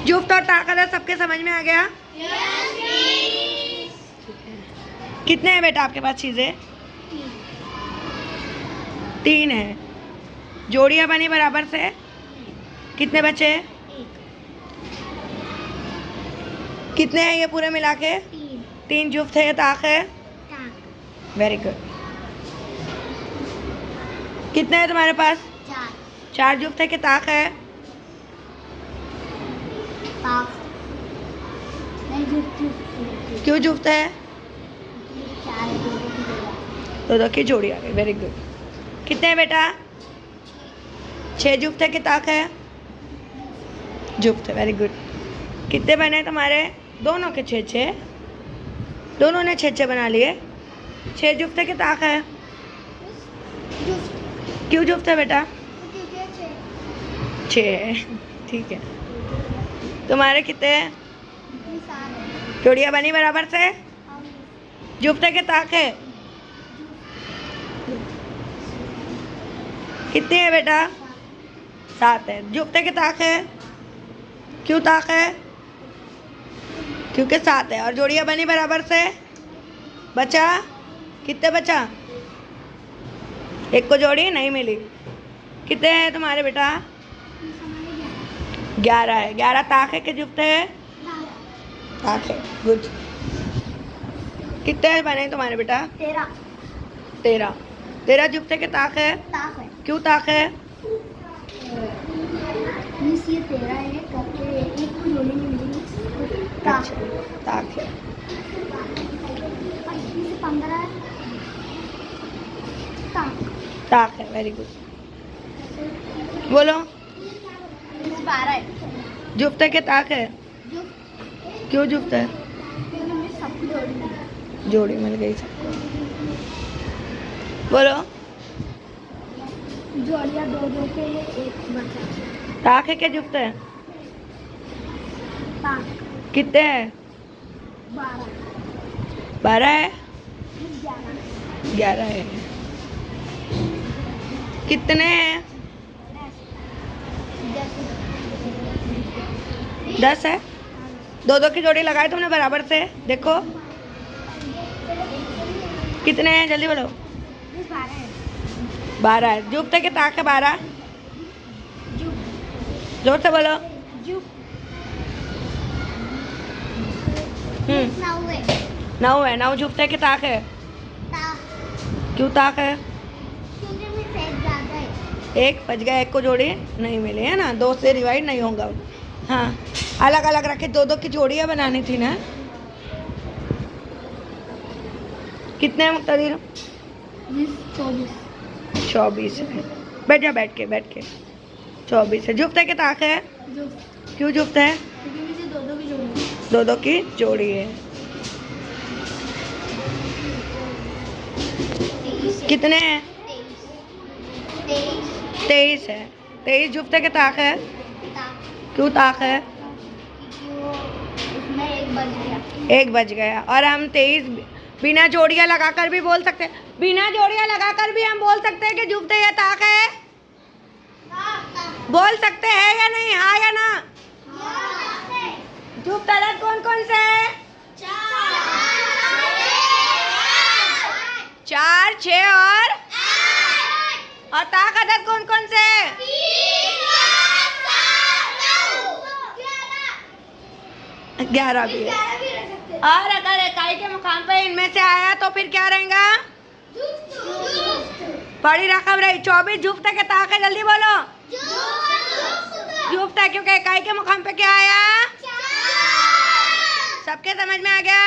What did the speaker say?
जुफ्त और ताकत सबके समझ में आ गया? कितने हैं बेटा आपके पास चीजें? 3 है। जोड़ियां बनी बराबर से, कितने बचे? कितने हैं ये पूरे मिला के? 3 जुफ्त है, ताक है। Very good. कितने हैं तुम्हारे पास? 4 जुफ्त है कि ताक है? क्यों जुफ्त है? 2 की जोड़ी आ गई। Very good. कितने हैं बेटा? 6 जुफ्त है कि ताक है? जुफ्त है। Very good. कितने बने तुम्हारे? दोनों के 6-6, दोनों ने 6-6 बना लिए। 6 जुफ्त है कि ताक है? क्यों जुफ्त है बेटा? 6 है। ठीक है। तुम्हारे कितने हैं? जोड़ियां बनी बराबर से, जुफ्त है कि ताक है? कितनी है बेटा? 7 है। जुफ्त है कि ताक है? क्यों ताक है? क्योंकि 7 है। और जोड़ियां बनी बराबर से, बचा कितने? बचा 1 को जोड़ी नहीं मिली। कितने हैं तुम्हारे बेटा? 11 है। 11 ताक है कि जुफ्त है? ताक है। गुड। कितने बने तुम्हारे बेटा? 13। 13 जुफ्त है कि ताक है? क्यों ताक है? ये 13 है, करके एक को जोड़ी में मिलेगी। अच्छा, ताक है। 15 है, ताक है। Very good. बोलो। 12 है। जुफ्त है कि ताक है? क्यों जुफ्त है? सबको जोड़ी जोड़ी मिल गई सबको। बोलो। जोड़ियाँ 2-2 के लिए, एक बचा। ताक है कि जुफ्त है? कितने हैं? 12 है? 11 है। कितने हैं? 10 है। 2-2 की जोड़ी लगाई तुमने बराबर से, देखो कितने हैं, जल्दी बोलो। 12 है। जुफ्त है कि ताक है? 12। जोर से बोलो। 9 है। 9 जुफ्त है कि ताक है? क्यों ताक है? एक बच गया, 1 को जोड़ी नहीं मिली है ना, 2 से डिवाइड नहीं होगा। हाँ, अलग अलग रखे, 2-2 की जोड़ियाँ बनानी थी ना। कितने हैं मुक्तादिर? 24 है। बैठ जा, बैठ के 24 है। जुफ्त है कि ताक है? क्यों जुफ्त है? 2-2 की जोड़ी है। कितने हैं? 23 है। 23 जुफ्त है कि ताक है? क्यों ताक है? एक बच गया। और हम 23 बिना जोड़ियां लगाकर भी बोल सकते हैं, बिना जोड़ियां लगाकर भी हम बोल सकते हैं कि जुफ्त है या ताक है? बोल सकते हैं या नहीं? हाँ या ना? जुफ्त अदद कौन कौन से है? 4, 6 और ताक अदद कौन कौन से है? 11 भी है। और अगर इकाई के मुकाम पे इनमें से आया तो फिर क्या रहेगा? बड़ी रकम रही। 24 जुफ्त है कि ताक है? जल्दी बोलो। जुफ्त है, क्योंकि इकाई के मुकाम पे क्या आया? सबके समझ में आ गया?